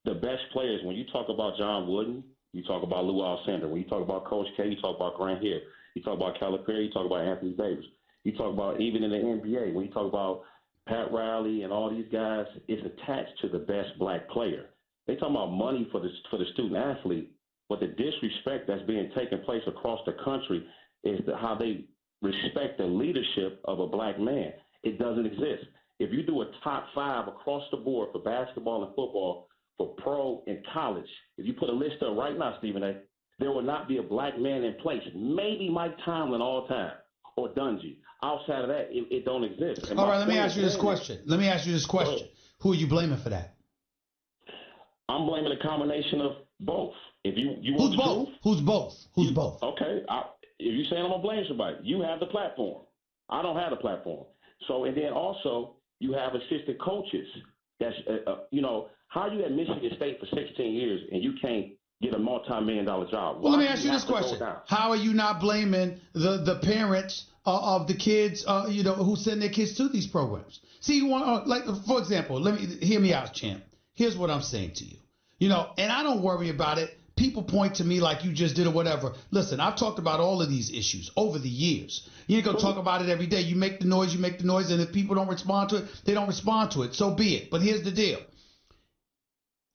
the best players, when you talk about John Wooden, you talk about Lou Alcindor. When you talk about Coach K, you talk about Grant Hill. You talk about Calipari, you talk about Anthony Davis. You talk about even in the NBA, when you talk about Pat Riley and all these guys, it's attached to the best black player. They talking about money for the student athlete, but the disrespect that's being taken place across the country is how they respect the leadership of a black man. It doesn't exist. If you do a top 5 across the board for basketball and football, for pro and college, if you put a list up right now, Stephen A., there will not be a black man in place. Maybe Mike Tomlin all time or Dungy. Outside of that, it don't exist. And all right, let me ask you this question. Who are you blaming for that? I'm blaming a combination of both. If you Who's both? Who's both? Who's both? Okay, if you're saying I'm gonna blame somebody, you have the platform. I don't have the platform. So, and then also you have assistant coaches. That's how are you at Michigan State for 16 years and you can't get a multi-million-dollar job? Well, let me ask you this question: how are you not blaming the parents of the kids, who send their kids to these programs? See, for example, hear me out, champ. Here's what I'm saying to you. And I don't worry about it. people point to me like you just did or whatever. Listen, I've talked about all of these issues over the years. You ain't going to talk about it every day. You make the noise, and if people don't respond to it, they don't respond to it. So be it. But here's the deal.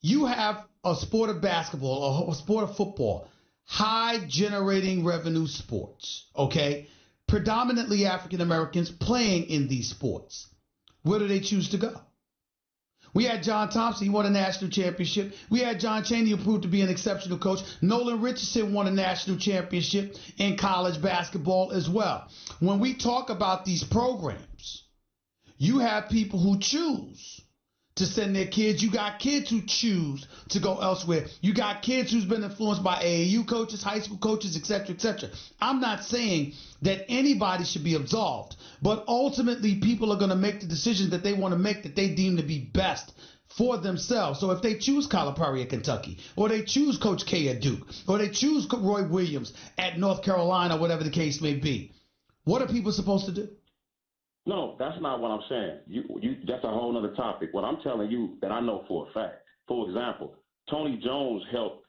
You have a sport of basketball, a sport of football, high generating revenue sports, okay? Predominantly African Americans playing in these sports. Where do they choose to go? We had John Thompson, he won a national championship. We had John Chaney, who proved to be an exceptional coach. Nolan Richardson won a national championship in college basketball as well. When we talk about these programs, you have people who choose to send their kids. You got kids who choose to go elsewhere. You got kids who's been influenced by AAU coaches, high school coaches, et cetera, et cetera. I'm not saying that anybody should be absolved, but ultimately people are going to make the decisions that they want to make that they deem to be best for themselves. So if they choose Calipari at Kentucky, or they choose Coach K at Duke, or they choose Roy Williams at North Carolina, whatever the case may be, what are people supposed to do? No, that's not what I'm saying. That's a whole other topic. What I'm telling you that I know for a fact. For example, Tony Jones helped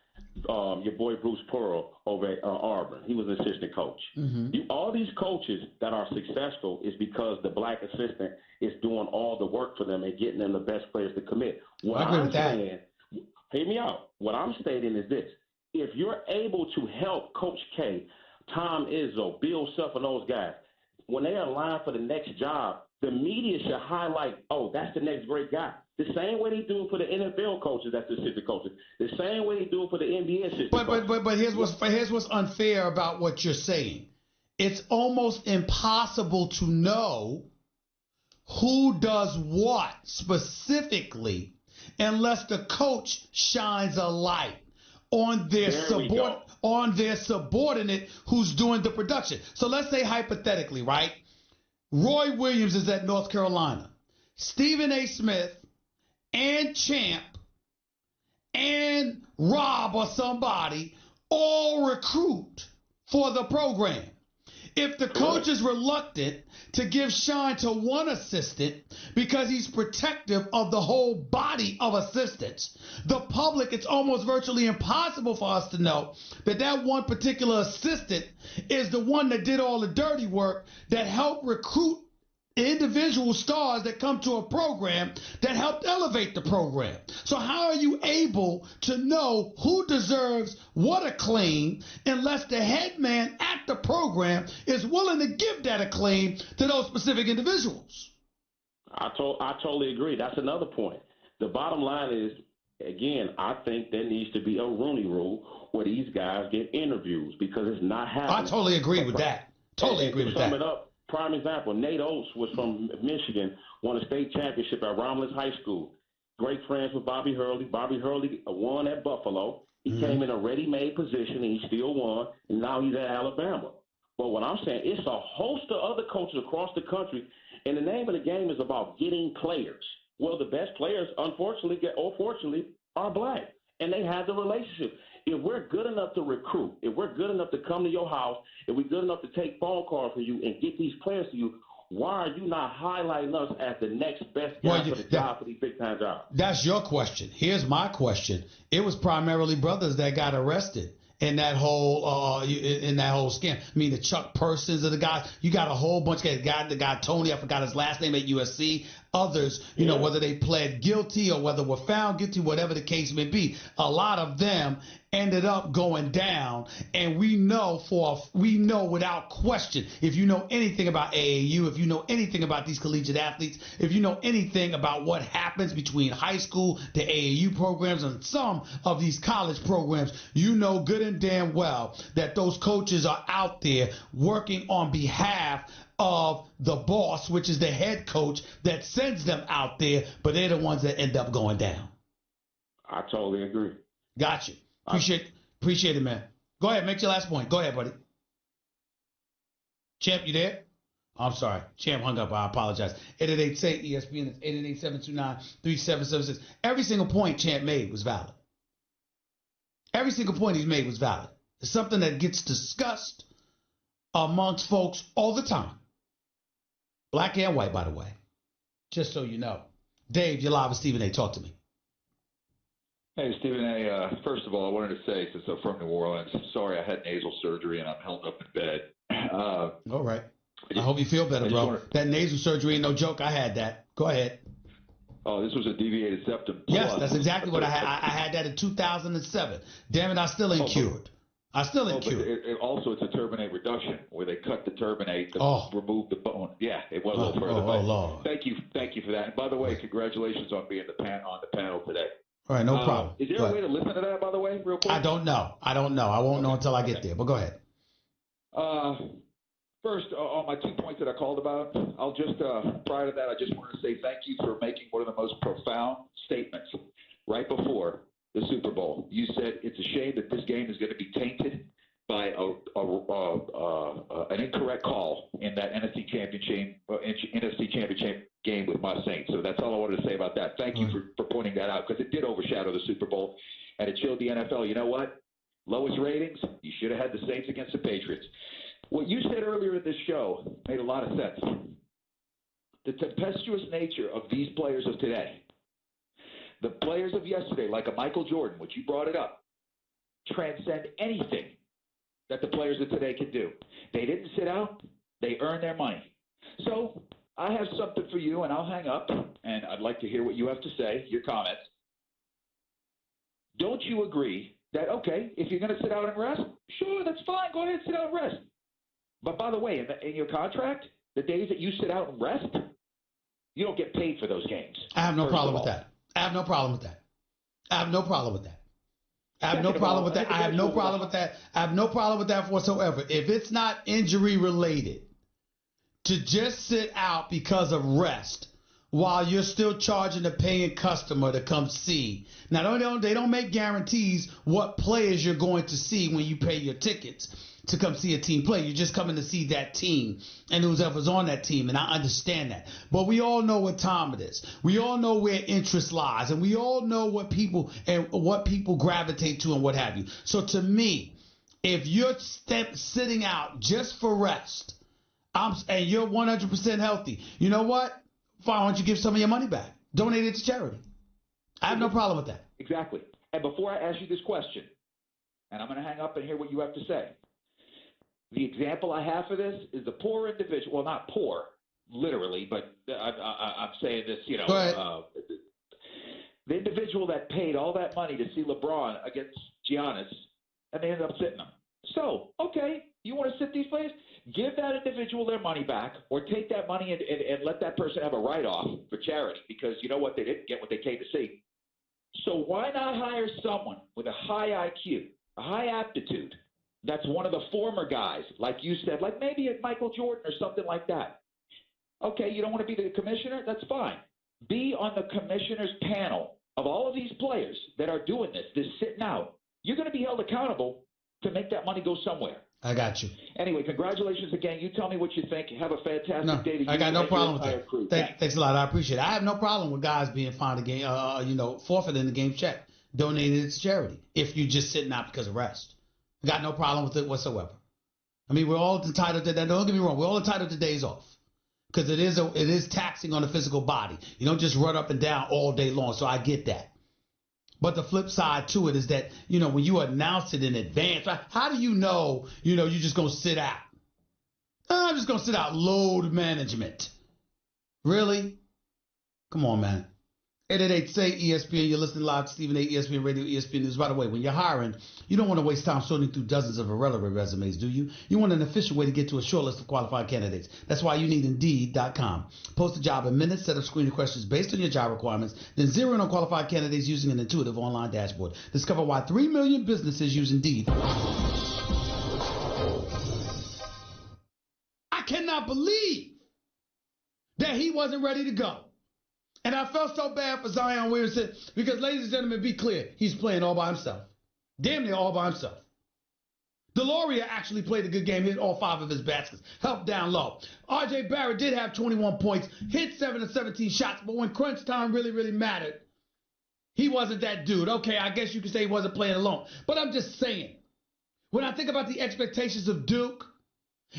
your boy Bruce Pearl over at Auburn. He was an assistant coach. Mm-hmm. All these coaches that are successful is because the black assistant is doing all the work for them and getting them the best players to commit. What I agree with that. saying, hear me out. What I'm stating is this. If you're able to help Coach K, Tom Izzo, Bill Self, and those guys, when they are aligned for the next job, the media should highlight, oh, that's the next great guy. The same way they do it for the NFL coaches, that's the assistant coaches. The same way they do it for the NBA assistant coaches. But here's what's unfair about what you're saying. It's almost impossible to know who does what specifically unless the coach shines a light on their subordinate who's doing the production. So let's say hypothetically, right? Roy Williams is at North Carolina. Stephen A. Smith and Champ and Rob or somebody all recruit for the program. If the coach is reluctant to give shine to one assistant because he's protective of the whole body of assistants, the public, it's almost virtually impossible for us to know that that one particular assistant is the one that did all the dirty work that helped recruit individual stars that come to a program that helped elevate the program. So how are you able to know who deserves what acclaim unless the head man at the program is willing to give that acclaim to those specific individuals? I totally agree. That's another point. The bottom line is, again, I think there needs to be a Rooney Rule where these guys get interviews because it's not happening. I totally agree with that. Totally agree with that. To sum it up, prime example, Nate Oates was from Michigan, won a state championship at Romulus High School. Great friends with Bobby Hurley. Bobby Hurley won at Buffalo. He came in a ready-made position, and he still won, and now he's at Alabama. But what I'm saying, it's a host of other coaches across the country, and the name of the game is about getting players. Well, the best players, unfortunately or fortunately, are black, and they have the relationship. If we're good enough to recruit, if we're good enough to come to your house, if we're good enough to take phone calls for you and get these players to you, why are you not highlighting us as the next best guy for the job, for these big-time jobs? That's your question. Here's my question. It was primarily brothers that got arrested in that whole scam. I mean, the Chuck Persons of the guys. You got a whole bunch of guys. The guy Tony, I forgot his last name, at USC. Others, you know, whether they pled guilty or whether were found guilty, whatever the case may be, a lot of them ended up going down. And we know without question, if you know anything about AAU, if you know anything about these collegiate athletes, if you know anything about what happens between high school, the AAU programs, and some of these college programs, you know good and damn well that those coaches are out there working on behalf of the boss, which is the head coach that sends them out there, but they're the ones that end up going down. I totally agree. Got you. Appreciate it, man. Go ahead, make your last point. Go ahead, buddy. Champ, you there? I'm sorry. Champ hung up. I apologize. 888-SAY-ESPN. It's 888-729-3776. Every single point Champ made was valid. Every single point he's made was valid. It's something that gets discussed amongst folks all the time. Black and white, by the way. Just so you know. Dave, you're live with Stephen A. Talk to me. Hey, Stephen A. First of all, I wanted to say, since I'm from New Orleans, sorry I had nasal surgery and I'm held up in bed. All right. I hope you feel better, bro. That nasal surgery ain't no joke. I had that. Go ahead. Oh, this was a deviated septum. Yes, that's exactly what I had. I had that in 2007. Damn it, I still ain't cured. I still ain't cured. Also, it's a turbinate reduction where they cut the turbinate to remove the bone. Yeah, it went a little further. Lord. Thank you for that. And by the way, congratulations on being on the panel today. All right, no problem. Is there a way to listen to that, by the way, real quick? I don't know. I won't know until I get there. But go ahead. First, on my 2 points that I called about, I'll just prior to that, I just wanted to say thank you for making one of the most profound statements right before the Super Bowl. You said it's a shame that this game is going to be tainted by an incorrect call in that NFC Championship game with my Saints. So that's all I wanted to say about that. Thank you for pointing that out, because it did overshadow the Super Bowl, and it showed the NFL, you know what? Lowest ratings, you should have had the Saints against the Patriots. What you said earlier in this show made a lot of sense. The tempestuous nature of these players of today, the players of yesterday, like a Michael Jordan, which you brought it up, transcend anything that the players of today can do. They didn't sit out. They earned their money. So I have something for you, and I'll hang up, and I'd like to hear what you have to say, your comments. Don't you agree that, okay, if you're going to sit out and rest, sure, that's fine. Go ahead, sit out and rest. But by the way, in your contract, the days that you sit out and rest, you don't get paid for those games. I have no problem with that. I have no problem with that. I have no problem with that. I have no problem with that. I have no problem with that. I have no problem with that whatsoever. If it's not injury related, to just sit out because of rest while you're still charging the paying customer to come see. Now, they don't make guarantees what players you're going to see when you pay your tickets to come see a team play. You're just coming to see that team and whoever's on that team, and I understand that. But we all know what time it is. We all know where interest lies, and we all know what people gravitate to and what have you. So to me, if you're sitting out just for rest, and you're 100% healthy, you know what? Why don't you give some of your money back? Donate it to charity. I have no problem with that. Exactly. And before I ask you this question, and I'm going to hang up and hear what you have to say, the example I have for this is the poor individual. Well, not poor, literally, but I'm saying this, Go ahead. The individual that paid all that money to see LeBron against Giannis, and they ended up sitting him. So, okay, you want to sit these players? Give that individual their money back, or take that money and let that person have a write-off for charity, because you know what? They didn't get what they came to see. So why not hire someone with a high IQ, a high aptitude, that's one of the former guys, like you said, like maybe a Michael Jordan or something like that. Okay, you don't want to be the commissioner? That's fine. Be on the commissioner's panel of all of these players that are doing this sitting out. You're going to be held accountable to make that money go somewhere. I got you. Anyway, congratulations again. You tell me what you think. Have a fantastic day to you. I got no problem with that. Thanks a lot. I appreciate it. I have no problem with guys being fined a game, forfeiting the game check, donating it to charity if you're just sitting out because of rest. I got no problem with it whatsoever. I mean, we're all entitled to that. Don't get me wrong. We're all entitled to days off, because it is taxing on the physical body. You don't just run up and down all day long. So I get that. But the flip side to it is that, when you announce it in advance, right, how do you know, you're just going to sit out? I'm just going to sit out. Load management. Really? Come on, man. 888-SAY-ESPN. You're listening live to Stephen A. ESPN Radio, ESPN News. By the way, when you're hiring, you don't want to waste time sorting through dozens of irrelevant resumes, do you? You want an efficient way to get to a short list of qualified candidates. That's why you need Indeed.com. Post a job in minutes, set up screening questions based on your job requirements, then zero in on qualified candidates using an intuitive online dashboard. Discover why 3 million businesses use Indeed. I cannot believe that he wasn't ready to go. And I felt so bad for Zion Williamson because, ladies and gentlemen, be clear, he's playing all by himself. Damn near all by himself. Deloria actually played a good game, hit all 5 of his baskets, helped down low. R.J. Barrett did have 21 points, hit 7 of 17 shots, but when crunch time really, really mattered, he wasn't that dude. Okay, I guess you could say he wasn't playing alone. But I'm just saying, when I think about the expectations of Duke,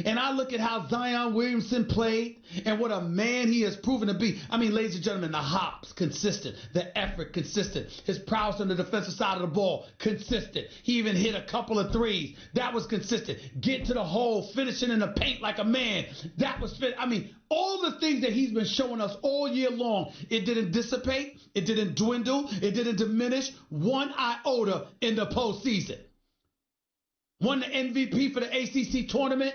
And I look at how Zion Williamson played and what a man he has proven to be. I mean, ladies and gentlemen, the hops, consistent. The effort, consistent. His prowess on the defensive side of the ball, consistent. He even hit a couple of threes. That was consistent. Get to the hole, finishing in the paint like a man. That was fit. I mean, all the things that he's been showing us all year long, it didn't dissipate. It didn't dwindle. It didn't diminish one iota in the postseason. Won the MVP for the ACC tournament.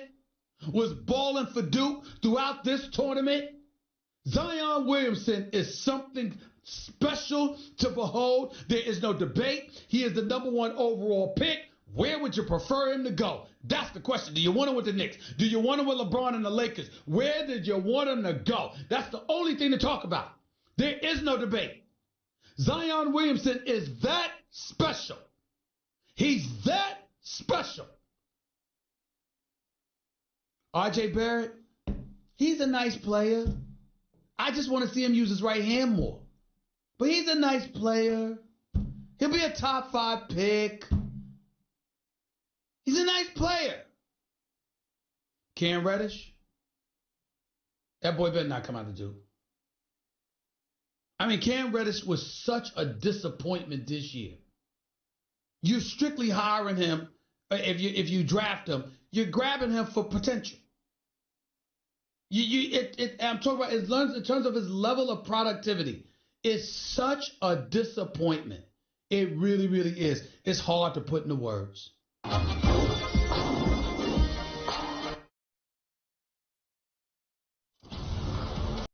Was balling for Duke throughout this tournament. Zion Williamson is something special to behold. There is no debate. He is the #1 overall pick. Where would you prefer him to go? That's the question. Do you want him with the Knicks? Do you want him with LeBron and the Lakers? Where did you want him to go? That's the only thing to talk about. There is no debate. Zion Williamson is that special. He's that special. R.J. Barrett, he's a nice player. I just want to see him use his right hand more. But he's a nice player. He'll be a top 5 pick. He's a nice player. Cam Reddish, that boy better not come out of Duke. I mean, Cam Reddish was such a disappointment this year. You're strictly hiring him. If you draft him, you're grabbing him for potential. I'm talking about in terms of his level of productivity. It's such a disappointment. It really, really is. It's hard to put into words.